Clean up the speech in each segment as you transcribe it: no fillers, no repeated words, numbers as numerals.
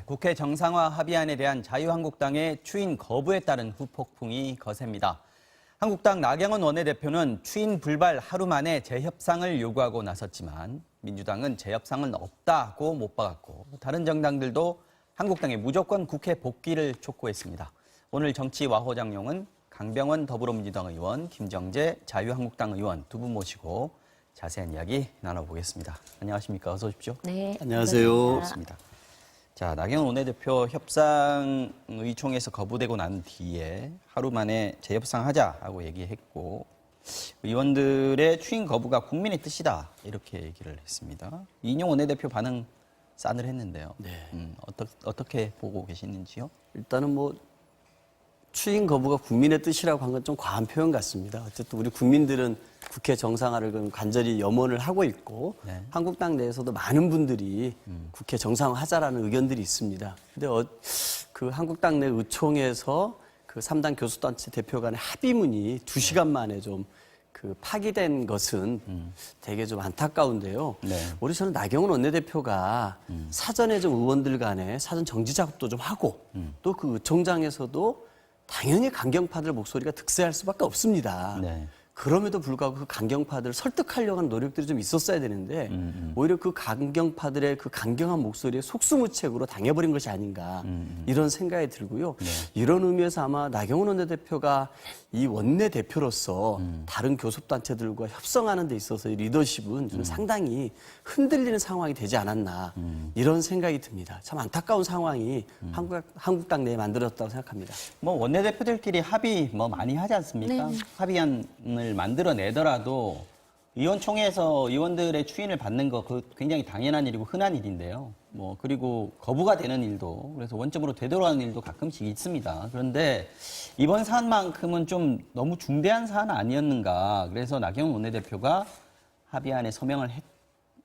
국회 정상화 합의안에 대한 자유한국당의 추인 거부에 따른 후폭풍이 거셉니다. 한국당 나경원 원내대표는 추인 불발 하루 만에 재협상을 요구하고 나섰지만 민주당은 재협상은 없다고 못 박았고 다른 정당들도 한국당의 무조건 국회 복귀를 촉구했습니다. 오늘 정치 와호장용은 강병원 더불어민주당 의원, 김정재 자유한국당 의원 두 분 모시고 자세한 이야기 나눠보겠습니다. 안녕하십니까? 어서 오십시오. 네. 안녕하세요. 반갑습니다. 자, 나경원 원내대표 협상 의총에서 거부되고 난 뒤에 하루 만에 재협상하자고 얘기했고 의원들의 추인 거부가 국민의 뜻이다 이렇게 얘기를 했습니다. 이인영 원내대표 반응 싸늘했는데요. 네. 어떻게 보고 계시는지요? 일단은 추인 거부가 국민의 뜻이라고 한 건 좀 과한 표현 같습니다. 어쨌든 우리 국민들은 국회 정상화를 간절히 염원을 하고 있고 네. 한국당 내에서도 많은 분들이 국회 정상화하자라는 의견들이 있습니다. 근데 그 한국당 내 의총에서 그 3당 교수단체 대표 간의 합의문이 2시간 만에 좀 파기된 것은 되게 좀 안타까운데요. 네. 우리 저는 나경원 원내대표가 사전에 좀 의원들 간에 사전 정지 작업도 좀 하고 또 그 의총장에서도 당연히 강경파들 목소리가 득세할 수밖에 없습니다. 네. 그럼에도 불구하고 그 강경파들을 설득하려고 하는 노력들이 좀 있었어야 되는데 오히려 그 강경파들의 그 강경한 목소리에 속수무책으로 당해버린 것이 아닌가 이런 생각이 들고요. 네. 이런 의미에서 아마 나경원 원내대표가 이 원내대표로서 다른 교섭단체들과 협상하는 데 있어서 리더십은 좀 상당히 흔들리는 상황이 되지 않았나 이런 생각이 듭니다. 참 안타까운 상황이 한국당 내에 만들어졌다고 생각합니다. 원내대표들끼리 합의 많이 하지 않습니까? 네. 합의안을 만들어내더라도 의원총회에서 의원들의 추인을 받는 거 굉장히 당연한 일이고 흔한 일인데요. 그리고 거부가 되는 일도 그래서 원점으로 되돌아가는 일도 가끔씩 있습니다. 그런데 이번 사안만큼은 좀 너무 중대한 사안 아니었는가. 그래서 나경원 원내대표가 합의안에 서명을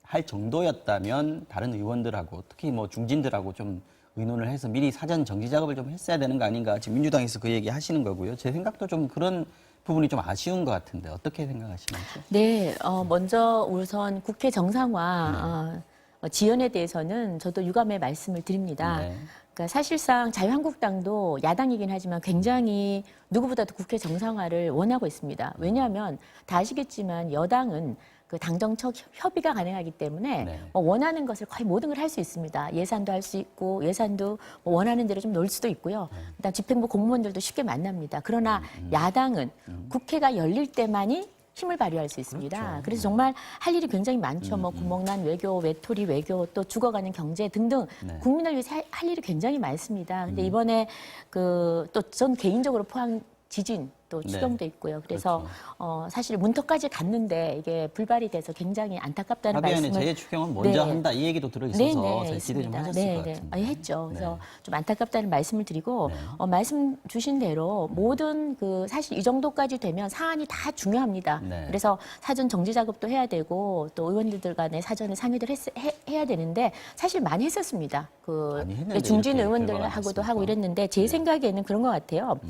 할 정도였다면 다른 의원들하고 특히 중진들하고 좀 의논을 해서 미리 사전 정지 작업을 좀 했어야 되는 거 아닌가. 지금 민주당에서 그 얘기 하시는 거고요. 제 생각도 좀 그런 부분이 좀 아쉬운 것 같은데 어떻게 생각하시나요? 네. 먼저 우선 국회 정상화 지연에 대해서는 저도 유감의 말씀을 드립니다. 네. 그러니까 사실상 자유한국당도 야당이긴 하지만 굉장히 누구보다도 국회 정상화를 원하고 있습니다. 왜냐하면 다 아시겠지만 여당은 그 당정청 협의가 가능하기 때문에 네. 원하는 것을 거의 모든 걸 할 수 있습니다. 예산도 할 수 있고 예산도 원하는 대로 좀 넣을 수도 있고요. 일단 집행부 공무원들도 쉽게 만납니다. 그러나 야당은 국회가 열릴 때만이 힘을 발휘할 수 있습니다. 그렇죠. 그래서 정말 할 일이 굉장히 많죠. 구멍난 외교, 외톨이 외교, 또 죽어가는 경제 등등 네. 국민을 위해서 할 일이 굉장히 많습니다. 근데 이번에 또 전 개인적으로 포항 지진 또 추경도 있고요. 그래서 그렇죠. 사실 문턱까지 갔는데 이게 불발이 돼서 굉장히 안타깝다는 합의안의 말씀을 재추경은 먼저 네. 한다 이 얘기도 들어있어서 저희 기대 좀 있습니다. 하셨을 것 같은데. 아니, 했죠. 그래서 네. 좀 안타깝다는 말씀을 드리고 네. 말씀 주신 대로 모든 사실 이 정도까지 되면 사안이 다 중요합니다. 네. 그래서 사전 정지 작업도 해야 되고 또 의원들 간에 사전에 상의를 해야 되는데 사실 많이 했었습니다. 많이 했는데 중진 이렇게 의원들하고도 결과가 하고 났습니까? 이랬는데 제 네. 생각에는 그런 것 같아요.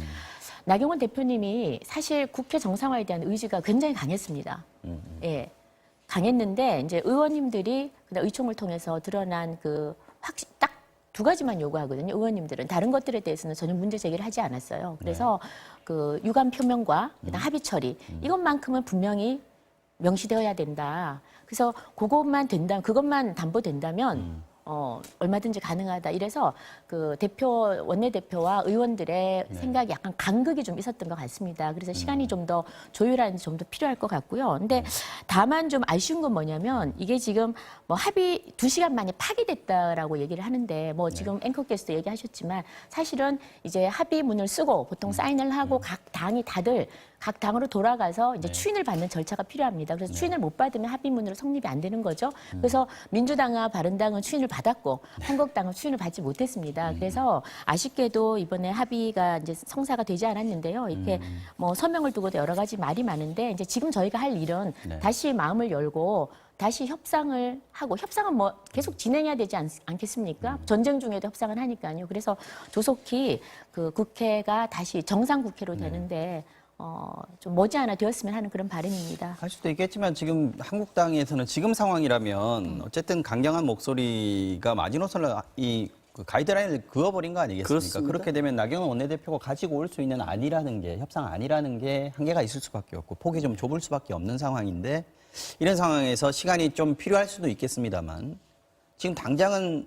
나경원 대표님이 사실 국회 정상화에 대한 의지가 굉장히 강했습니다. 예. 강했는데 이제 의원님들이 그냥 의총을 통해서 드러난 딱 두 가지만 요구하거든요. 의원님들은 다른 것들에 대해서는 전혀 문제 제기를 하지 않았어요. 그래서 유감 표명과 그다음 합의 처리 이것만큼은 분명히 명시되어야 된다. 그래서 그것만 담보된다면 얼마든지 가능하다. 이래서 원내대표와 의원들의 생각이 약간 간극이 좀 있었던 것 같습니다. 그래서 시간이 좀 더 조율하는 좀 더 필요할 것 같고요. 근데 다만 좀 아쉬운 건 뭐냐면 이게 지금 합의 2시간 만에 파기됐다라고 얘기를 하는데 지금 앵커께서도 얘기하셨지만 사실은 이제 합의문을 쓰고 보통 사인을 하고 각 당이 다들 각 당으로 돌아가서 이제 추인을 받는 절차가 필요합니다. 그래서 추인을 못 받으면 합의문으로 성립이 안 되는 거죠. 그래서 민주당과 바른당은 추인을 받았고 한국당은 추인을 받지 못했습니다. 그래서 아쉽게도 이번에 합의가 이제 성사가 되지 않았는데요. 이렇게 서명을 두고도 여러 가지 말이 많은데 이제 지금 저희가 할 일은 다시 마음을 열고 다시 협상을 하고 협상은 계속 진행해야 되지 않겠습니까? 전쟁 중에도 협상을 하니까요. 그래서 조속히 국회가 다시 정상 국회로 되는데 좀 머지않아 되었으면 하는 그런 바람입니다. 할 수도 있겠지만 지금 한국당에서는 지금 상황이라면 어쨌든 강경한 목소리가 마지노선을 이 그 가이드라인을 그어버린 거 아니겠습니까? 그렇습니다. 그렇게 되면 나경원 원내대표가 가지고 올 수 있는 안이라는 게 협상 안이라는 게 한계가 있을 수밖에 없고 폭이 좀 좁을 수밖에 없는 상황인데 이런 상황에서 시간이 좀 필요할 수도 있겠습니다만 지금 당장은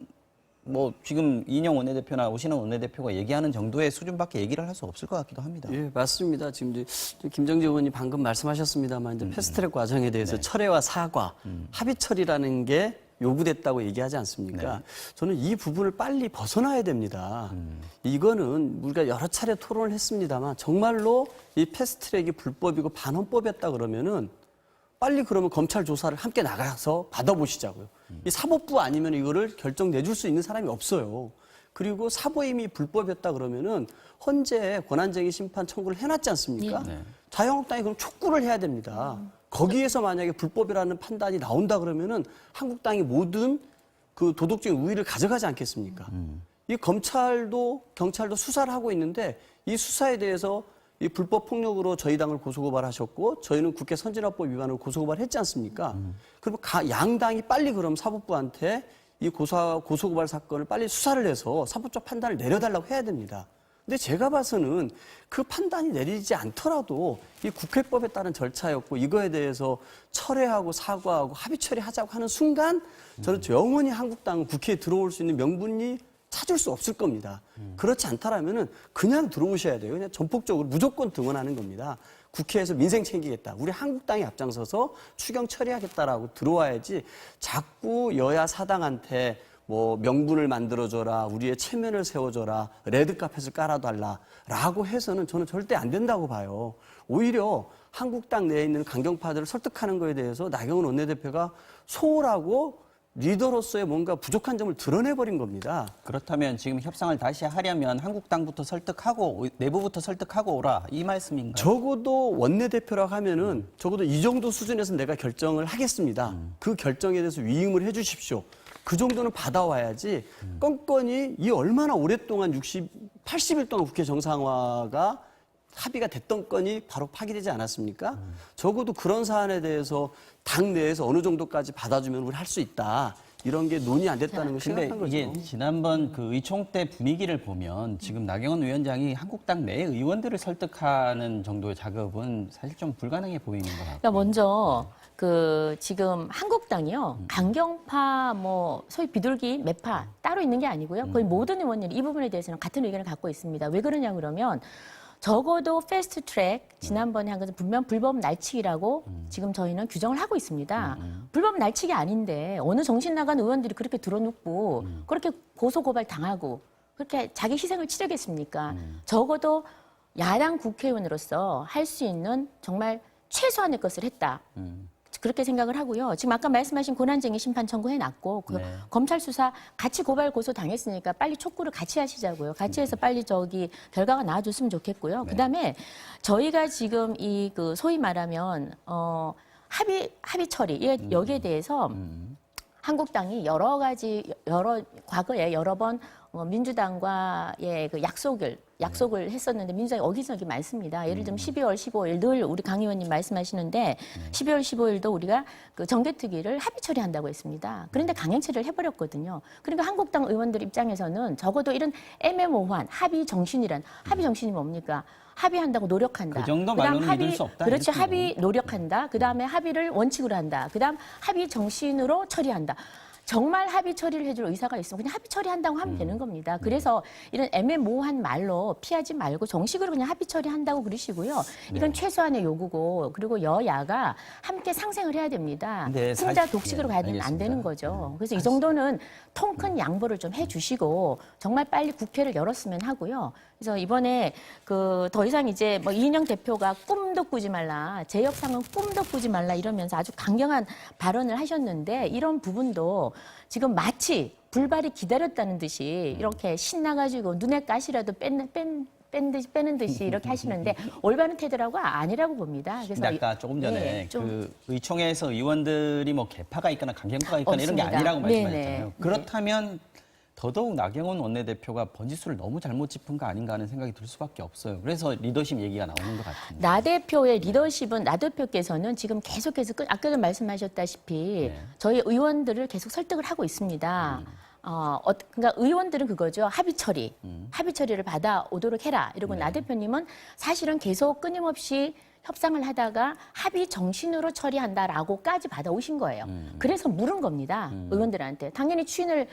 뭐 지금 이인영 원내대표나 오신환 원내대표가 얘기하는 정도의 수준밖에 얘기를 할 수 없을 것 같기도 합니다. 예, 맞습니다. 지금 이제 김정재 의원이 방금 말씀하셨습니다만 이제 패스트트랙 과정에 대해서 철회와 사과, 합의 처리라는 게 요구됐다고 얘기하지 않습니까? 저는 이 부분을 빨리 벗어나야 됩니다. 이거는 우리가 여러 차례 토론을 했습니다만 정말로 이 패스트트랙이 불법이고 반헌법이었다 그러면은 빨리 그러면 검찰 조사를 함께 나가서 받아보시자고요. 이 사법부 아니면 이거를 결정 내줄 수 있는 사람이 없어요. 그리고 사보임이 불법이었다 그러면은 헌재 권한쟁의 심판 청구를 해놨지 않습니까? 네. 자유한국당이 그럼 촉구를 해야 됩니다. 거기에서 만약에 불법이라는 판단이 나온다 그러면은 한국당이 모든 그 도덕적인 우위를 가져가지 않겠습니까? 이 검찰도 경찰도 수사를 하고 있는데 이 수사에 대해서 이 불법 폭력으로 저희 당을 고소고발하셨고 저희는 국회 선진화법 위반으로 고소고발했지 않습니까? 그럼 양당이 빨리 그럼 사법부한테 이 고소고발 사건을 빨리 수사를 해서 사법적 판단을 내려달라고 해야 됩니다. 근데 제가 봐서는 그 판단이 내리지 않더라도 이 국회법에 따른 절차였고 이거에 대해서 철회하고 사과하고 합의 처리하자고 하는 순간 저는 영원히 한국당은 국회에 들어올 수 있는 명분이 찾을 수 없을 겁니다. 그렇지 않다라면은 그냥 들어오셔야 돼요. 그냥 전폭적으로 무조건 등원하는 겁니다. 국회에서 민생 챙기겠다. 우리 한국당이 앞장서서 추경 처리하겠다라고 들어와야지 자꾸 여야 사당한테 뭐 명분을 만들어줘라, 우리의 체면을 세워줘라, 레드카펫을 깔아달라라고 해서는 저는 절대 안 된다고 봐요. 오히려 한국당 내에 있는 강경파들을 설득하는 거에 대해서 나경원 원내대표가 소홀하고 리더로서의 뭔가 부족한 점을 드러내버린 겁니다. 그렇다면 지금 협상을 다시 하려면 한국당부터 설득하고 내부부터 설득하고 오라 이 말씀인가요? 적어도 원내대표라고 하면은 적어도 이 정도 수준에서 내가 결정을 하겠습니다. 그 결정에 대해서 위임을 해 주십시오. 그 정도는 받아와야지 껌껌이 이 얼마나 오랫동안 80일 동안 국회 정상화가 합의가 됐던 건이 바로 파기되지 않았습니까? 적어도 그런 사안에 대해서 당 내에서 어느 정도까지 받아주면 우리 할 수 있다. 이런 게 논의 안 됐다는 걸 근데 생각한 이게 거죠. 지난번 그 의총 때 분위기를 보면 지금 나경원 위원장이 한국당 내 의원들을 설득하는 정도의 작업은 사실 좀 불가능해 보이는 것 같아요. 그러니까 먼저 그 지금 한국당이요 강경파 뭐 소위 비둘기 매파 따로 있는 게 아니고요 거의 모든 의원들이 이 부분에 대해서는 같은 의견을 갖고 있습니다. 왜 그러냐 그러면 적어도 패스트 트랙 지난번에 한 것은 분명 불법 날치기라고 지금 저희는 규정을 하고 있습니다. 불법 날치기 아닌데 어느 정신 나간 의원들이 그렇게 들어눕고 그렇게 고소 고발 당하고 그렇게 자기 희생을 치르겠습니까? 적어도 야당 국회의원으로서 할 수 있는 정말 최소한의 것을 했다. 그렇게 생각을 하고요. 지금 아까 말씀하신 권한쟁의 심판 청구해놨고 그 네. 검찰 수사 같이 고발 고소 당했으니까 빨리 촉구를 같이 하시자고요. 같이 해서 빨리 저기 결과가 나와줬으면 좋겠고요. 네. 그다음에 저희가 지금 이 그 소위 말하면 합의 처리 여기에 대해서 한국당이 여러 가지 과거에 여러 번 민주당과의 그 약속을 했었는데 민주당이 어기적이 많습니다. 예를 들면 12월 15일 늘 우리 강 의원님 말씀하시는데 12월 15일도 우리가 그 정개특위를 합의 처리한다고 했습니다. 그런데 강행 처리를 해버렸거든요. 그러니까 한국당 의원들 입장에서는 적어도 이런 애매모호한 합의 정신이 뭡니까? 합의한다고 노력한다. 그 정도 그다음 말로는 믿을 수 없다, 그렇죠. 이렇게 합의 노력한다. 그다음에 합의를 원칙으로 한다. 그다음 합의 정신으로 처리한다. 정말 합의 처리를 해줄 의사가 있으면 그냥 합의 처리한다고 하면 되는 겁니다. 그래서 이런 애매모호한 말로 피하지 말고 정식으로 그냥 합의 처리한다고 그러시고요. 이건 최소한의 요구고 그리고 여야가 함께 상생을 해야 됩니다. 네, 승자 사실- 독식으로 네, 가야 되면 안 알겠습니다. 되는 거죠. 그래서 이 정도는 통 큰 양보를 좀 해주시고 정말 빨리 국회를 열었으면 하고요. 그래서 이번에 그 더 이상 이제 뭐 이인영 대표가 꿈도 꾸지 말라, 제 협상은 꿈도 꾸지 말라 이러면서 아주 강경한 발언을 하셨는데 이런 부분도 지금 마치 불발이 기다렸다는 듯이 이렇게 신나가지고 눈에 가시라도 빼는 듯이 이렇게 하시는데 올바른 태도라고 아니라고 봅니다. 그래서 근데 아까 조금 전에 네, 좀 그 의총에서 의원들이 뭐 개파가 있거나 강경파가 있거나 이런 게 없습니다. 아니라고 네네. 말씀하셨잖아요. 네. 그렇다면 더더욱 나경원 원내대표가 번지수를 너무 잘못 짚은 거 아닌가 하는 생각이 들 수밖에 없어요. 그래서 리더십 얘기가 나오는 것 같은데. 나 대표의 리더십은 나 대표께서는 지금 계속해서 아까도 말씀하셨다시피 네. 저희 의원들을 계속 설득을 하고 있습니다. 그러니까 의원들은 그거죠. 합의 처리. 합의 처리를 받아오도록 해라. 이러고 나 대표님은 사실은 계속 끊임없이 협상을 하다가 합의 정신으로 처리한다라고까지 받아오신 거예요. 그래서 물은 겁니다. 의원들한테. 당연히 추인을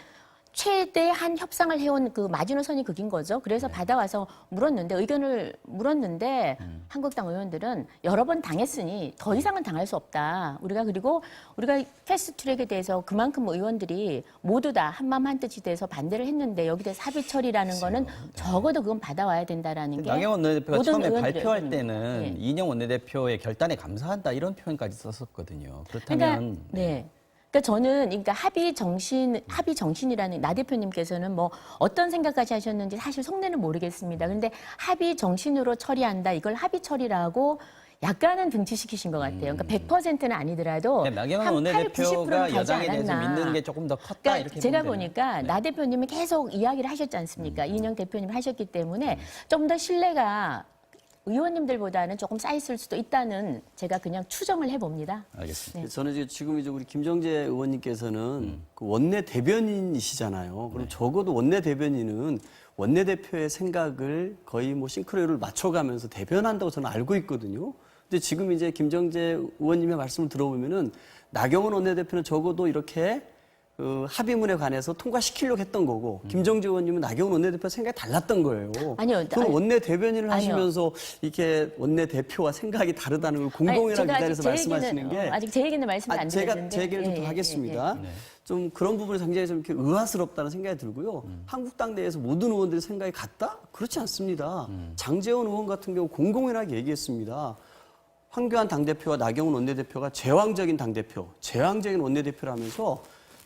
최대한 협상을 해온 그 마지노선이 그긴 거죠. 그래서 받아와서 물었는데 의견을 물었는데 한국당 의원들은 여러 번 당했으니 더 이상은 당할 수 없다. 그리고 우리가 패스트트랙에 대해서 그만큼 의원들이 모두 다 한마음 한뜻이 돼서 반대를 했는데 여기 대해서 합의 처리라는 거는 적어도 그건 받아와야 된다라는 게 나경원 원내대표가 모든 처음에 의원들의 발표할 의견입니다. 때는 네. 이인영 원내대표의 결단에 감사한다 이런 표현까지 썼었거든요. 그러니까 그렇다면 네. 그러니까 저는 합의 정신이라는 나 대표님께서는 뭐 어떤 생각까지 하셨는지 사실 속내는 모르겠습니다. 그런데 합의 정신으로 처리한다. 이걸 합의 처리라고 약간은 등치시키신 것 같아요. 그러니까 100%는 아니더라도 나경원 한 8, 원내대표가 90%는 가지 여당에 대해서 않았나. 믿는 게 조금 더 컸다 그러니까 이렇게 제가 보면 보니까 되나요? 나 대표님이 계속 이야기를 하셨지 않습니까? 이인영 대표님 하셨기 때문에 좀 더 신뢰가 의원님들보다는 조금 쌓였을 수도 있다는 제가 그냥 추정을 해봅니다. 알겠습니다. 저는 지금 이제 우리 김정재 의원님께서는 그 원내 대변인이시잖아요. 그럼 적어도 원내 대변인은 원내대표의 생각을 거의 뭐 싱크로율을 맞춰가면서 대변한다고 저는 알고 있거든요. 근데 지금 이제 김정재 의원님의 말씀을 들어보면은 나경원 원내대표는 적어도 이렇게 합의문에 관해서 통과시키려고 했던 거고 김정재 의원님은 나경원 원내대표 생각이 달랐던 거예요. 아니요. 그럼 원내 대변인을 아니요. 하시면서 이렇게 원내 대표와 생각이 다르다는 걸 공공연한 제가 기다려서 말씀하시는 게 아직 제 얘기는 말씀 안 제가 드렸는데 제 얘기를 좀 더 하겠습니다. 좀 그런 부분이 굉장히 좀 이렇게 의아스럽다는 생각이 들고요. 한국당 내에서 모든 의원들의 생각이 같다? 그렇지 않습니다. 장제원 의원 같은 경우 공공연하게 얘기했습니다. 황교안 당대표와 나경원 원내대표가 제왕적인 당대표, 제왕적인 원내대표라면서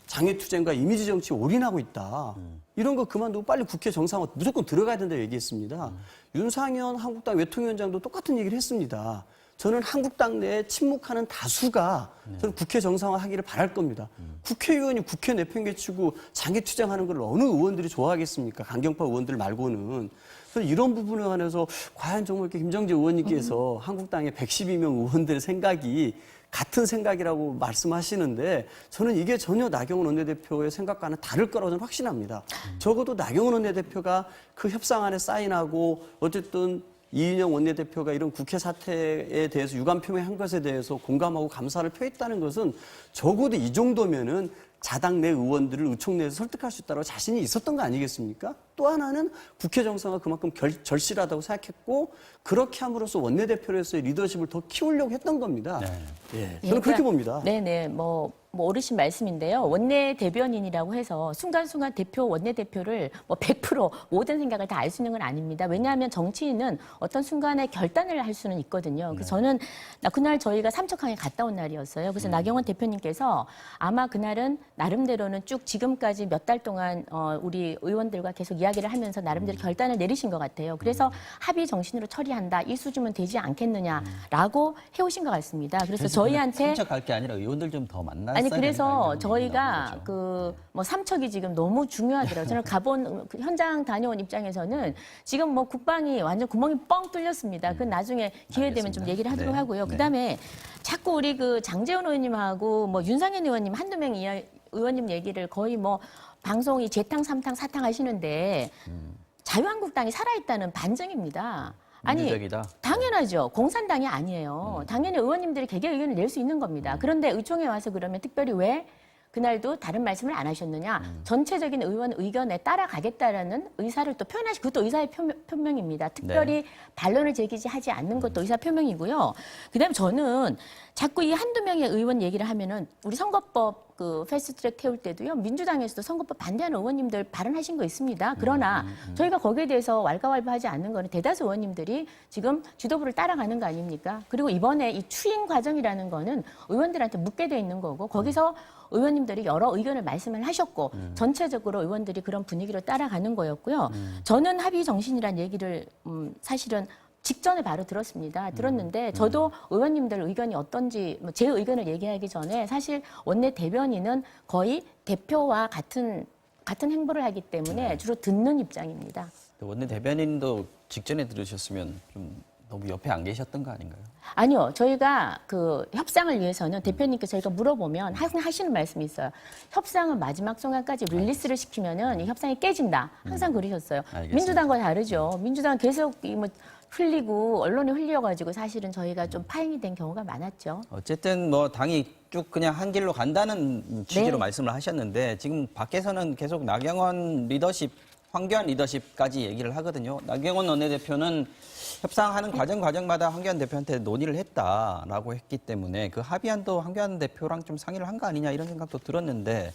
장애투쟁과 이미지 정치에 올인하고 있다. 이런 거 그만두고 빨리 국회 정상화 무조건 들어가야 된다 얘기했습니다. 윤상현 한국당 외통위원장도 똑같은 얘기를 했습니다. 저는 한국당 내에 침묵하는 다수가 저는 국회 정상화하기를 바랄 겁니다. 국회의원이 국회 내팽개치고 장애투쟁하는 걸 어느 의원들이 좋아하겠습니까? 강경파 의원들 말고는. 그래서 이런 부분에 관해서 과연 정말 이렇게 김정재 의원님께서 한국당의 112명 의원들의 생각이 같은 생각이라고 말씀하시는데 저는 이게 전혀 나경원 원내대표의 생각과는 다를 거라고 저는 확신합니다. 적어도 나경원 원내대표가 그 협상안에 사인하고 어쨌든 이인영 원내대표가 이런 국회 사태에 대해서 유감 표명한 것에 대해서 공감하고 감사를 표했다는 것은 적어도 이 정도면은 자당 내 의원들을 의총 내에서 설득할 수 있다고 자신이 있었던 거 아니겠습니까? 또 하나는 국회 정상화 그만큼 절실하다고 생각했고 그렇게 함으로써 원내대표로서의 리더십을 더 키우려고 했던 겁니다. 예, 저는 그렇게 봅니다. 네네, 뭐 어르신 말씀인데요. 원내 대변인이라고 해서 순간순간 원내대표를 뭐 100% 모든 생각을 다 알 수 있는 건 아닙니다. 왜냐하면 정치인은 어떤 순간에 결단을 할 수는 있거든요. 그래서 저는 그날 저희가 삼척항에 갔다 온 날이었어요. 그래서 나경원 대표님께서 아마 그날은 나름대로는 쭉 지금까지 몇 달 동안 우리 의원들과 계속 이야기를 하면서 나름대로 결단을 내리신 것 같아요. 그래서 합의 정신으로 처리한다. 이 수준은 되지 않겠느냐라고 해오신 것 같습니다. 그래서 저희한테 참석할 게 아니라 의원들 좀 더 만났어야 아니 된다, 그래서 이런 저희가 거죠. 뭐 삼척이 지금 너무 중요하더라고요. 저는 가본 그 현장 다녀온 입장에서는 지금 뭐 국방이 완전 구멍이 뻥 뚫렸습니다. 그 나중에 기회 되면 좀 알겠습니다. 얘기를 하도록 네. 하고요. 네. 그다음에 자꾸 우리 그 장제원 의원님하고 뭐 윤상현 의원님 한두 명 의원님 얘기를 거의 뭐 방송이 재탕, 삼탕, 사탕 하시는데 자유한국당이 살아있다는 반증입니다. 아니, 민주적이다. 당연하죠. 공산당이 아니에요. 당연히 의원님들이 개개 의견을 낼 수 있는 겁니다. 그런데 의총에 와서 그러면 특별히 왜 그날도 다른 말씀을 안 하셨느냐. 전체적인 의원 의견에 따라가겠다라는 의사를 또 표현하시, 그것도 의사의 표명입니다. 특별히 반론을 제기하지 않는 것도 의사 표명이고요. 그다음에 저는 자꾸 이 한두 명의 의원 얘기를 하면은 우리 선거법 그 패스트트랙 태울 때도요. 민주당에서도 선거법 반대하는 의원님들 발언하신 거 있습니다. 그러나 저희가 거기에 대해서 왈가왈부하지 않는 거는 대다수 의원님들이 지금 지도부를 따라가는 거 아닙니까? 그리고 이번에 이 추인 과정이라는 거는 의원들한테 묻게 돼 있는 거고 거기서 의원님들이 여러 의견을 말씀을 하셨고 전체적으로 의원들이 그런 분위기로 따라가는 거였고요. 저는 합의 정신이란 얘기를 사실은 직전에 바로 들었습니다. 들었는데 저도 의원님들 의견이 어떤지 제 의견을 얘기하기 전에 사실 원내 대변인은 거의 대표와 같은 행보를 하기 때문에 주로 듣는 입장입니다. 원내 대변인도 직전에 들으셨으면 좀 너무 옆에 안 계셨던 거 아닌가요? 아니요. 저희가 그 협상을 위해서는 대표님께 저희가 물어보면 항상 하시는 말씀이 있어요. 협상은 마지막 순간까지 릴리스를 시키면은 이 협상이 깨진다. 항상 그러셨어요. 알겠습니다. 민주당과 다르죠. 민주당은 계속 뭐 흘리고 언론이 흘려가지고 사실은 저희가 좀 파행이 된 경우가 많았죠. 어쨌든 뭐 당이 쭉 그냥 한 길로 간다는 취지로 네. 말씀을 하셨는데 지금 밖에서는 계속 나경원 리더십, 황교안 리더십까지 얘기를 하거든요. 나경원 원내대표는 협상하는 과정마다 황교안 대표한테 논의를 했다라고 했기 때문에 그 합의안도 황교안 대표랑 좀 상의를 한 거 아니냐 이런 생각도 들었는데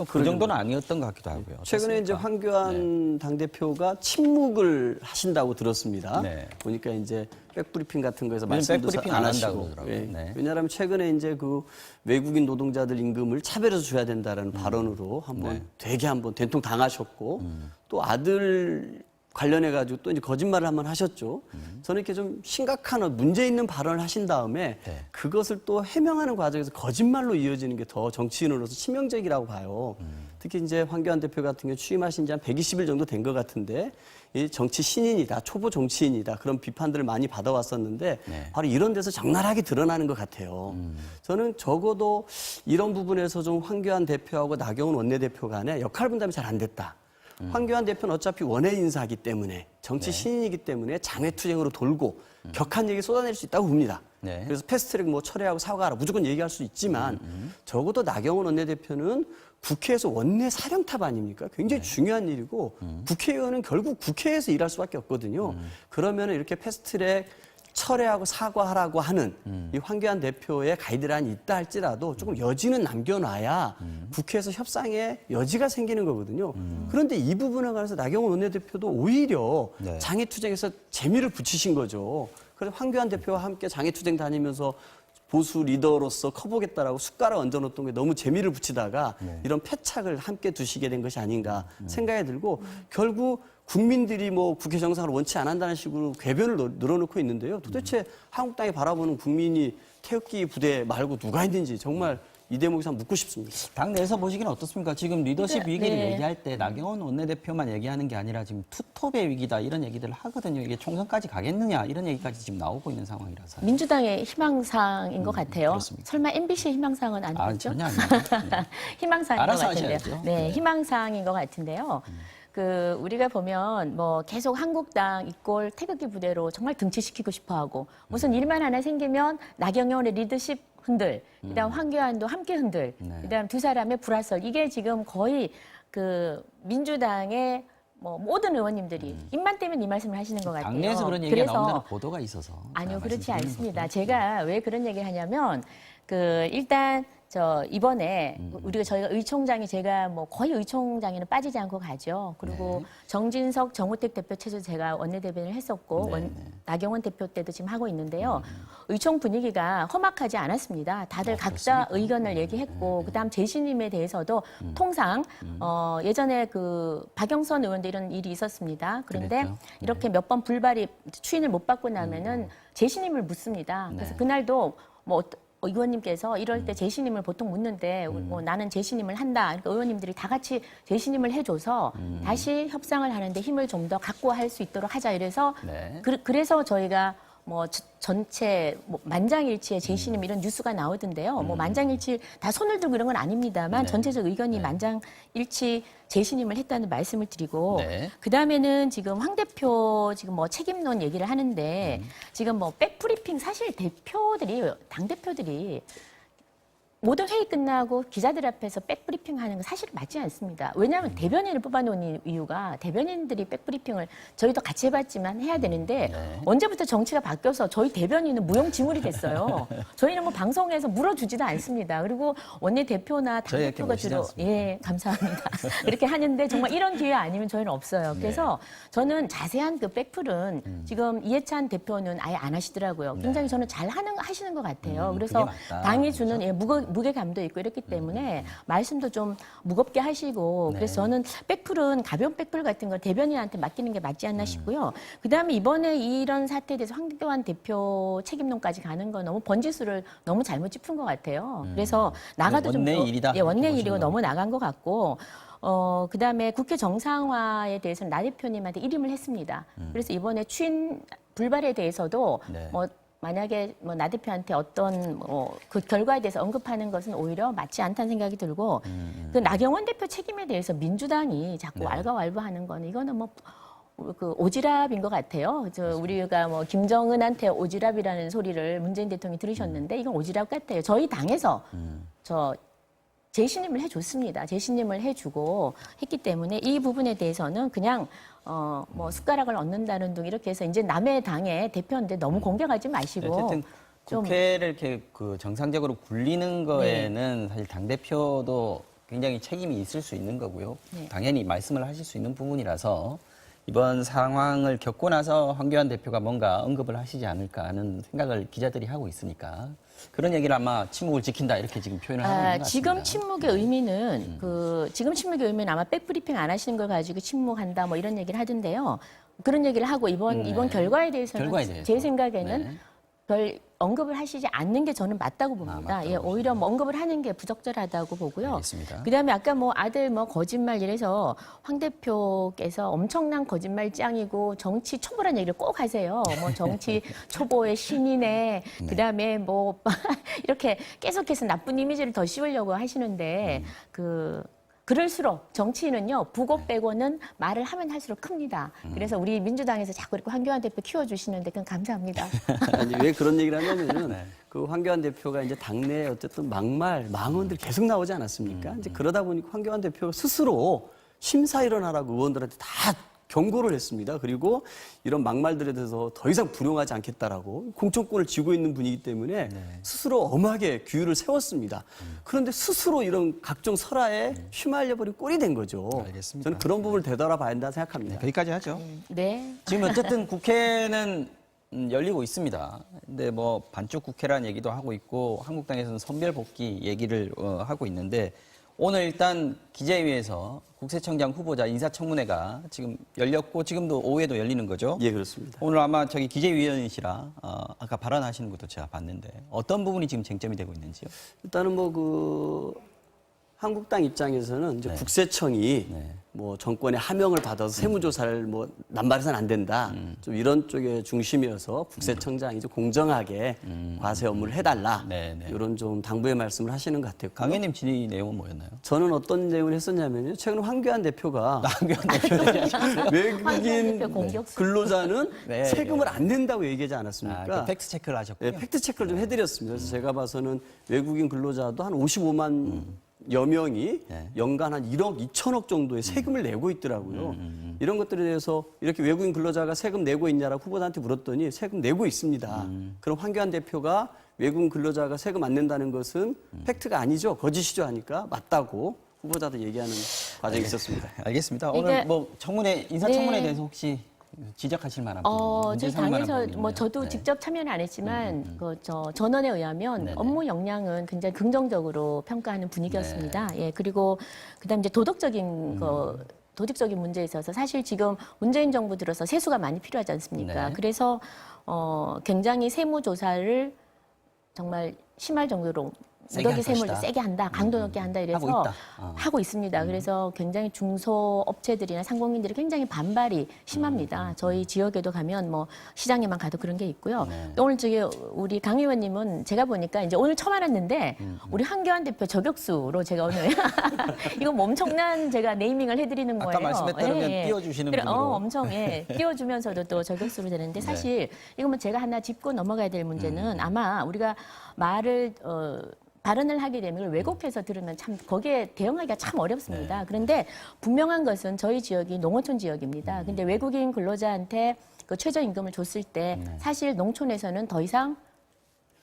그 정도는 아니었던 것 같기도 하고요. 최근에 이제 어떻습니까? 황교안 당대표가 침묵을 하신다고 들었습니다. 네. 보니까 이제 백브리핑 같은 거에서 요즘 말씀도 백브리핑 안 안 한다고 하시고. 그러더라고요. 예. 네. 왜냐하면 최근에 이제 그 외국인 노동자들 임금을 차별해서 줘야 된다라는 발언으로 한번 네. 되게 한번 된통 당하셨고 또 아들 관련해 가지고 또 이제 거짓말을 한번 하셨죠. 저는 이렇게 좀 심각한 문제 있는 발언을 하신 다음에 네. 그것을 또 해명하는 과정에서 거짓말로 이어지는 게 더 정치인으로서 치명적이라고 봐요. 특히 이제 황교안 대표 같은 경우 취임하신 지 한 120일 정도 된 것 같은데 이 정치 신인이다, 초보 정치인이다 그런 비판들을 많이 받아왔었는데 네. 바로 이런 데서 적나라하게 드러나는 것 같아요. 저는 적어도 이런 부분에서 좀 황교안 대표하고 나경원 원내대표 간에 역할 분담이 잘 안 됐다. 황교안 대표는 어차피 원외 인사이기 때문에 정치 신인이기 때문에 장외투쟁으로 돌고 격한 얘기 쏟아낼 수 있다고 봅니다. 네. 그래서 패스트트랙 뭐 철회하고 사과하라 무조건 얘기할 수 있지만 적어도 나경원 원내대표는 국회에서 원내 사령탑 아닙니까? 굉장히 중요한 일이고 국회의원은 결국 국회에서 일할 수밖에 없거든요. 그러면 이렇게 패스트트랙 철회하고 사과하라고 하는 이 황교안 대표의 가이드라인이 있다 할지라도 조금 여지는 남겨놔야 국회에서 협상에 여지가 생기는 거거든요. 그런데 이 부분에 관해서 나경원 원내대표도 오히려 네. 장애투쟁에서 재미를 붙이신 거죠. 그래서 황교안 대표와 함께 장애투쟁 다니면서 보수 리더로서 커보겠다라고 숟가락 얹어놓던 게 너무 재미를 붙이다가 이런 패착을 함께 두시게 된 것이 아닌가 생각이 들고 결국 국민들이 뭐 국회 정상을 원치 않는다는 식으로 궤변을 늘어놓고 있는데요. 도대체 한국당이 바라보는 국민이 태극기 부대 말고 누가 있는지 정말 이 대목에서 묻고 싶습니다. 당 내에서 보시기는 어떻습니까? 지금 리더십 네, 위기를 네. 얘기할 때 나경원 원내대표만 얘기하는 게 아니라 지금 투톱의 위기다 이런 얘기들을 하거든요. 이게 총선까지 가겠느냐 이런 얘기까지 지금 나오고 있는 상황이라서. 민주당의 희망사항인 것 같아요. 그렇습니다. 설마 MBC의 희망사항은 아, 아니겠죠? 전혀 아니에요. 희망사항인 것 알아서 같은데요. 하셔야죠. 네, 네. 희망사항인 것 같은데요. 그 우리가 보면 뭐 계속 한국당 이꼴 태극기 부대로 정말 등치시키고 싶어하고 무슨 일만 하나 생기면 나경원의 리더십 흔들, 그다음 황교안도 함께 흔들, 네. 그다음 두 사람의 불화설 이게 지금 거의 그 민주당의 뭐 모든 의원님들이 입만 떼면 이 말씀을 하시는 것 같아요. 당내에서 그런 얘기가 나온다는 보도가 있어서. 아니요, 제가 그렇지 말씀드리는 않습니다. 거고요. 제가 왜 그런 얘기를 하냐면, 일단, 이번에 저희가 의총장이 제가 뭐 거의 의총장에는 빠지지 않고 가죠. 그리고 네. 정진석, 정우택 대표 체제 제가 원내대변을 했었고, 네, 네. 나경원 대표 때도 지금 하고 있는데요. 의총 분위기가 험악하지 않았습니다. 다들 각자 그렇습니까? 의견을 얘기했고, 그다음 제시님에 대해서도 통상, 예전에 그 박영선 의원도 이런 일이 있었습니다. 그런데 그랬죠. 이렇게 몇 번 불발이 추인을 못 받고 나면은 제시님을 묻습니다. 그래서 네. 그날도 뭐 의원님께서 이럴 때 제시님을 보통 묻는데 뭐 나는 제시님을 한다. 그러니까 의원님들이 다 같이 제시님을 해줘서 다시 협상을 하는데 힘을 좀 더 갖고 할 수 있도록 하자. 이래서 네. 그래서 저희가 뭐 전체 뭐 만장일치의 제시님 이런 뉴스가 나오던데요. 뭐 만장일치 다 손을 들고 이런 건 아닙니다만 네. 전체적 의견이 만장일치 제시님을 했다는 말씀을 드리고 네. 그 다음에는 지금 황 대표 지금 뭐 책임론 얘기를 하는데 지금 뭐 백브리핑 사실 당 대표들이 모든 회의 끝나고 기자들 앞에서 백브리핑 하는 건 사실 맞지 않습니다. 왜냐하면 대변인을 뽑아놓은 이유가 대변인들이 백브리핑을 저희도 같이 해봤지만 해야 되는데 네. 언제부터 정치가 바뀌어서 저희 대변인은 무용지물이 됐어요. 저희는 뭐 방송에서 물어주지도 않습니다. 그리고 원내대표나 저희 이렇게 당대표가 멋지지 주로 않습니다. 예 감사합니다. 이렇게 하는데 정말 이런 기회 아니면 저희는 없어요. 그래서 저는 자세한 그 백풀은 지금 이해찬 대표는 아예 안 하시더라고요. 굉장히 저는 잘 하시는 것 같아요. 그래서 그게 맞다. 당이 주는 무게감도 있고 이렇기 때문에 말씀도 좀 무겁게 하시고 네. 그래서 저는 백풀은 가벼운 백풀 같은 걸 대변인한테 맡기는 게 맞지 않나 싶고요. 그다음에 이번에 이런 사태에 대해서 황교안 대표 책임론까지 가는 건 너무 번지수를 너무 잘못 짚은 것 같아요. 그래서 나가도 좀 원내 더- 일이다. 예, 원내 이렇게 일이고 보시는 너무 나간 것 같고 그다음에 국회 정상화에 대해서는 나 대표님한테 일임을 했습니다. 그래서 이번에 불발에 대해서도 네. 뭐 만약에 뭐 나 대표한테 어떤 그 결과에 대해서 언급하는 것은 오히려 맞지 않다는 생각이 들고 그 나경원 대표 책임에 대해서 민주당이 자꾸 왈가왈부하는 거는 이거는 뭐 그 오지랖인 것 같아요. 우리가 뭐 김정은한테 오지랖이라는 소리를 문재인 대통령이 들으셨는데 이건 오지랖 같아요. 저희 당에서 재신임을 해줬습니다. 재신임을 해주고 했기 때문에 이 부분에 대해서는 그냥 뭐 숟가락을 얹는다는 둥 이렇게 해서 이제 남의 당의 대표인데 너무 공격하지 마시고 어쨌든 좀 국회를 이렇게 그 정상적으로 굴리는 거에는 사실 당 대표도 굉장히 책임이 있을 수 있는 거고요. 네. 당연히 말씀을 하실 수 있는 부분이라서 이번 상황을 겪고 나서 황교안 대표가 뭔가 언급을 하시지 않을까 하는 생각을 기자들이 하고 있으니까 그런 얘기를 아마 침묵을 지킨다 이렇게 지금 표현을 하고 있는 것 같습니다. 지금 침묵의 의미는 지금 침묵의 의미는 아마 백브리핑 안 하시는 걸 가지고 침묵한다 뭐 이런 얘기를 하던데요. 그런 얘기를 하고 이번 결과에 대해서는 결과에 대해서. 제 생각에는 네. 별 언급을 하시지 않는 게 저는 맞다고 봅니다. 맞다고 예, 오히려 뭐 언급을 하는 게 부적절하다고 보고요. 알겠습니다. 그다음에 아까 뭐 아들 뭐 거짓말 이래서 황 대표께서 엄청난 거짓말짱이고 정치 초보라는 얘기를 꼭 하세요. 뭐 정치 초보의 신이네. 그다음에 뭐 이렇게 계속해서 나쁜 이미지를 더 씌우려고 하시는데 그럴수록 정치인은요, 부고 빼고는 말을 하면 할수록 큽니다. 그래서 우리 민주당에서 자꾸 이렇게 황교안 대표 키워주시는데 그건 감사합니다. 아니, 왜 그런 얘기를 하냐면은 네. 그 황교안 대표가 이제 당내에 어쨌든 막말, 망언들이 계속 나오지 않았습니까? 이제 그러다 보니까 황교안 대표가 스스로 심사 일어나라고 의원들한테 다 경고를 했습니다. 그리고 이런 막말들에 대해서 더 이상 불용하지 않겠다라고 공천권을 쥐고 있는 분이기 때문에 스스로 엄하게 규율을 세웠습니다. 그런데 스스로 이런 각종 설화에 휘말려버린 꼴이 된 거죠. 알겠습니다. 저는 그런 부분을 되돌아봐야 한다 생각합니다. 거기까지 하죠. 네. 지금 어쨌든 국회는 열리고 있습니다. 근데 뭐 반쪽 국회라는 얘기도 하고 있고 한국당에서는 선별 복귀 얘기를 하고 있는데 오늘 일단 기재위에서 국세청장 후보자 인사청문회가 지금 열렸고 지금도 오후에도 열리는 거죠. 예, 그렇습니다. 오늘 아마 저기 기재위원이시라 아까 발언하시는 것도 제가 봤는데 어떤 부분이 지금 쟁점이 되고 있는지요? 일단은 뭐 그 한국당 입장에서는 이제 네. 국세청이 네. 뭐 정권의 하명을 받아서 세무조사를 뭐 남발해서는 안 된다. 좀 이런 쪽의 중심이어서 국세청장이 좀 공정하게 과세 업무를 해달라. 네, 네. 이런 좀 당부의 말씀을 하시는 것 같아요. 강의님 질의 내용은 뭐였나요? 저는 어떤 내용을 했었냐면요. 최근 황교안 대표가 황교안 대표님. 황교안 외국인 대표 공격수. 근로자는 네, 세금을 안 낸다고 얘기하지 않았습니까? 그 팩트 체크를 하셨고요. 네, 팩트 체크를 좀 해드렸습니다. 그래서 제가 봐서는 외국인 근로자도 한 55만 여 명이 네. 연간 한 1억 2천억 정도의 세금을 내고 있더라고요. 이런 것들에 대해서 이렇게 외국인 근로자가 세금 내고 있냐라고 후보자한테 물었더니 세금 내고 있습니다. 그럼 황교안 대표가 외국인 근로자가 세금 안 낸다는 것은 팩트가 아니죠. 거짓이죠 하니까 맞다고 후보자도 얘기하는 과정이 있었습니다. 알겠습니다. 이게- 오늘 뭐 청문회 인사청문회에 네. 대해서 혹시 지적하실 만한 부분, 문제 저희 삼을 만한 당에서 부분이 뭐 있나요? 저도 네. 직접 참여는 안 했지만 저 전원에 의하면 네네. 업무 역량은 굉장히 긍정적으로 평가하는 분위기였습니다. 예, 그리고 그다음 이제 도덕적인 문제에 있어서 사실 지금 문재인 정부 들어서 세수가 많이 필요하지 않습니까? 네. 그래서 굉장히 세무 조사를 정말 심할 정도로 세게 무더기 할 세무를 것이다. 세게 한다, 강도 높게 한다 이래서 하고 있다. 하고 있습니다. 그래서 굉장히 중소업체들이나 상공인들이 굉장히 반발이 심합니다. 저희 지역에도 가면 뭐 시장에만 가도 그런 게 있고요. 네. 오늘 저기 우리 강 의원님은 제가 보니까 이제 오늘 처음 알았는데 우리 황교안 대표 저격수로 제가 오늘 이거 뭐 엄청난 제가 네이밍을 해드리는 거예요. 아까 말씀했다면 띄워주시는 그래, 분으로. 엄청 띄워주면서도 또 저격수로 되는데 사실 이거 뭐 제가 하나 짚고 넘어가야 될 문제는 아마 우리가 말을 발언을 하게 되면 그걸 왜곡해서 들으면 참 거기에 대응하기가 참 어렵습니다. 그런데 분명한 것은 저희 지역이 농어촌 지역입니다. 근데 외국인 근로자한테 그 최저임금을 줬을 때 사실 농촌에서는 더 이상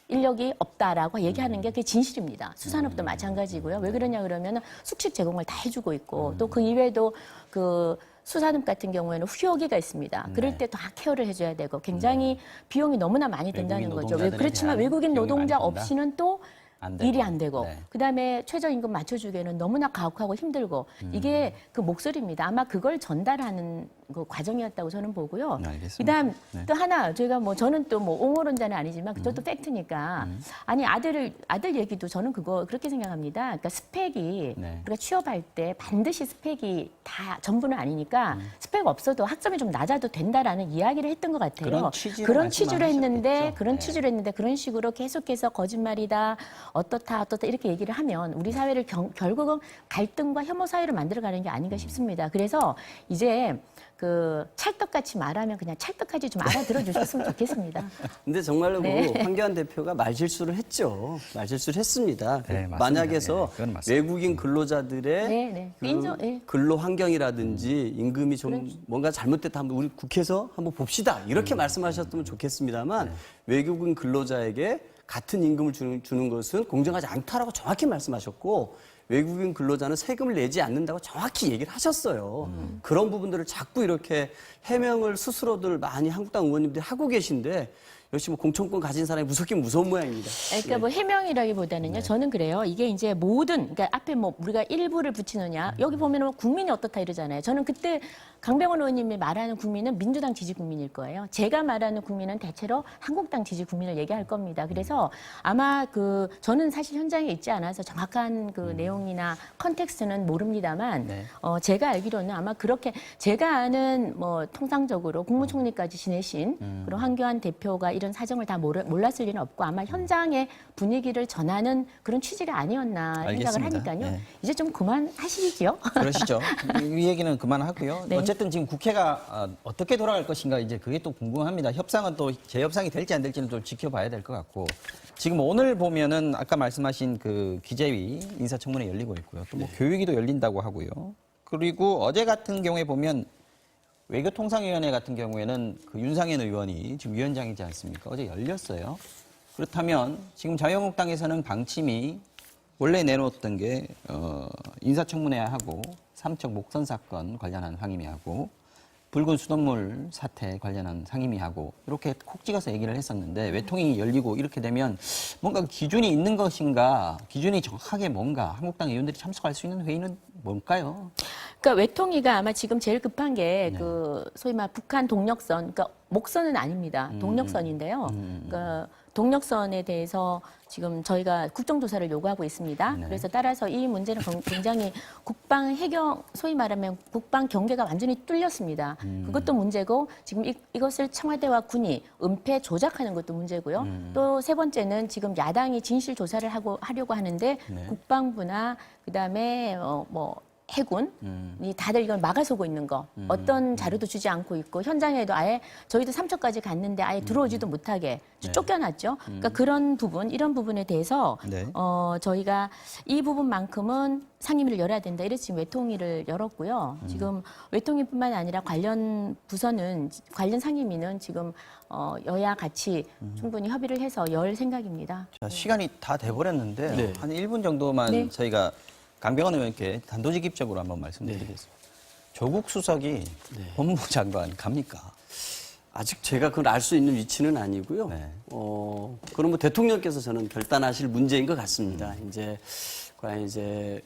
인력이 없다라고 얘기하는 게 그게 진실입니다. 수산업도 마찬가지고요. 왜 그러냐 그러면 숙식 제공을 다 해주고 있고 또 그 이외에도 그 수산업 같은 경우에는 휴업기가 있습니다. 그럴 때 다 케어를 해줘야 되고 굉장히 비용이 너무나 많이 든다는 외국인 거죠. 노동자들에 그렇지만 대한 외국인 비용이 노동자 많이 든다. 없이는 또 안 되고. 일이 안 되고 네. 그다음에 최저임금 맞춰주기에는 너무나 가혹하고 힘들고 이게 그 목소리입니다. 아마 그걸 전달하는 그 과정이었다고 저는 보고요. 네, 알겠습니다. 그다음 네. 또 하나 저희가 뭐 저는 또 뭐 옹호론자는 아니지만 그것도 팩트니까 아니 아들 얘기도 저는 그거 그렇게 생각합니다. 그러니까 스펙이 네. 우리가 취업할 때 반드시 스펙이 다 전부는 아니니까 스펙 없어도 학점이 좀 낮아도 된다라는 이야기를 했던 것 같아요. 그런 취지로 그런 취지로 했는데 말씀하셨겠죠. 그런 네. 취지로 했는데 그런 식으로 계속해서 거짓말이다 어떻다 이렇게 얘기를 하면 우리 사회를 결국은 갈등과 혐오 사회를 만들어가는 게 아닌가 싶습니다. 그래서 이제 그 찰떡같이 말하면 그냥 찰떡같이 좀 알아들어 주셨으면 좋겠습니다. 근데 정말로 네. 그 황교안 대표가 말실수를 했죠. 말실수를 했습니다. 네, 맞습니다. 만약에서 네, 그건 맞습니다. 외국인 근로자들의 네, 네. 그 네. 근로 환경이라든지 임금이 좀 뭔가 잘못됐다 한번 우리 국회에서 한번 봅시다. 이렇게 말씀하셨으면 좋겠습니다만 외국인 근로자에게 같은 임금을 주는 것은 공정하지 않다라고 정확히 말씀하셨고 외국인 근로자는 세금을 내지 않는다고 정확히 얘기를 하셨어요. 그런 부분들을 자꾸 이렇게 해명을 스스로들 많이 한국당 의원님들이 하고 계신데 역시 뭐 공천권 가진 사람이 무섭긴 무서운 모양입니다. 그러니까 뭐 해명이라기보다는요. 저는 그래요. 이게 이제 모든 그러니까 앞에 뭐 우리가 일부를 붙이느냐 여기 보면은 국민이 어떻다 이러잖아요. 저는 그때 강병원 의원님이 말하는 국민은 민주당 지지 국민일 거예요. 제가 말하는 국민은 대체로 한국당 지지 국민을 얘기할 겁니다. 그래서 아마 그 저는 사실 현장에 있지 않아서 정확한 그 내용이나 컨텍스트는 모릅니다만 네. 제가 알기로는 아마 그렇게 제가 아는 뭐 통상적으로 국무총리까지 지내신 그런 황교안 대표가 이런 사정을 다 몰랐을 리는 없고 아마 현장의 분위기를 전하는 그런 취지가 아니었나 생각을 알겠습니다. 하니까요. 네. 이제 좀 그만하시죠. 그러시죠. 이 얘기는 그만하고요. 네. 어쨌든 지금 국회가 어떻게 돌아갈 것인가 이제 그게 또 궁금합니다. 협상은 또 재협상이 될지 안 될지는 좀 지켜봐야 될 것 같고 지금 오늘 보면은 아까 말씀하신 그 기재위 인사청문회 열리고 있고요. 또 뭐 교육위도 열린다고 하고요. 그리고 어제 같은 경우에 보면 외교통상위원회 같은 경우에는 그 윤상현 의원이 지금 위원장이지 않습니까? 어제 열렸어요. 그렇다면 지금 자유한국당에서는 방침이 원래 내놓았던 게 인사청문회하고 삼척 목선 사건 관련한 상임위하고 붉은 수돗물 사태 관련한 상임위하고 이렇게 콕 찍어서 얘기를 했었는데 외통이 열리고 이렇게 되면 뭔가 기준이 있는 것인가 기준이 정확하게 뭔가 한국당 의원들이 참석할 수 있는 회의는 뭘까요? 그러니까 외통위가 아마 지금 제일 급한 게 그 소위 말 북한 동력선, 그러니까 목선은 아닙니다. 동력선인데요. 그러니까 동력선에 대해서 지금 저희가 국정조사를 요구하고 있습니다. 네. 그래서 따라서 이 문제는 굉장히 국방 해경, 소위 말하면 국방 경계가 완전히 뚫렸습니다. 그것도 문제고 지금 이것을 청와대와 군이 은폐 조작하는 것도 문제고요. 또 세 번째는 지금 야당이 진실 조사를 하려고 하는데 네. 국방부나 그다음에 뭐 해군이 다들 이걸 막아서고 있는 거. 어떤 자료도 주지 않고 있고 현장에도 아예 저희도 삼척까지 갔는데 아예 들어오지도 못하게 쫓겨났죠. 그러니까 그런 부분, 이런 부분에 대해서 네. 저희가 이 부분만큼은 상임위를 열어야 된다. 이래서 지금 외통위를 열었고요. 지금 외통위뿐만 아니라 관련 부서는 관련 상임위는 지금 여야 같이 충분히 협의를 해서 열 생각입니다. 자, 시간이 다 돼버렸는데 네. 한 1분 정도만 네. 저희가 강병원 의원께 단도직입적으로 한번 말씀드리겠습니다. 조국 수석이 법무부 장관 갑니까? 아직 제가 그걸 알 수 있는 위치는 아니고요. 네. 그럼 뭐 대통령께서 저는 결단하실 문제인 것 같습니다. 이제 과연 이제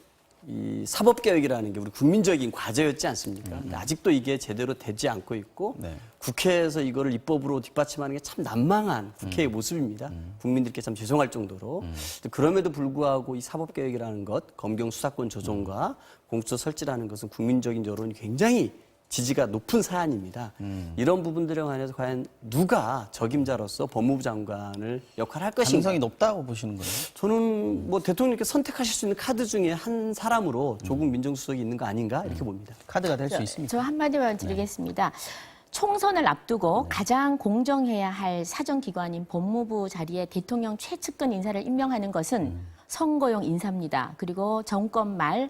이 사법개혁이라는 게 우리 국민적인 과제였지 않습니까? 근데 아직도 이게 제대로 되지 않고 있고 네. 국회에서 이거를 입법으로 뒷받침하는 게 참 난망한 국회의 모습입니다. 국민들께 참 죄송할 정도로. 그럼에도 불구하고 이 사법개혁이라는 것, 검경 수사권 조정과 공수처 설치라는 것은 국민적인 여론이 굉장히 지지가 높은 사안입니다. 이런 부분들에 관해서 과연 누가 적임자로서 법무부 장관을 역할을 할 것인가? 가능성이 높다고 보시는 거예요? 저는 뭐 대통령께 선택하실 수 있는 카드 중에 한 사람으로 조국 민정수석이 있는 거 아닌가 이렇게 봅니다. 카드가 될 수 있습니까? 저 한마디만 드리겠습니다. 총선을 앞두고 가장 공정해야 할 사정기관인 법무부 자리에 대통령 최측근 인사를 임명하는 것은 선거용 인사입니다. 그리고 정권 말에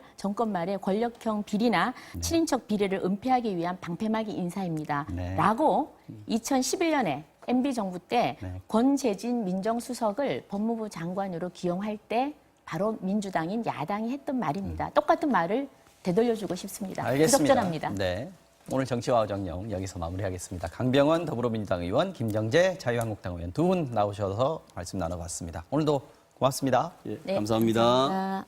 권력형 비리나 친인척 비리를 은폐하기 위한 방패막이 인사입니다. 네. 라고 2011년에 MB 정부 때 네. 권재진 민정수석을 법무부 장관으로 기용할 때 바로 민주당인 야당이 했던 말입니다. 똑같은 말을 되돌려주고 싶습니다. 알겠습니다. 부적절합니다. 네. 오늘 정치와 정령 여기서 마무리하겠습니다. 강병원 더불어민주당 의원, 김정재 자유한국당 의원 두 분 나오셔서 말씀 나눠봤습니다. 오늘도 고맙습니다. 예, 네, 감사합니다. 감사합니다.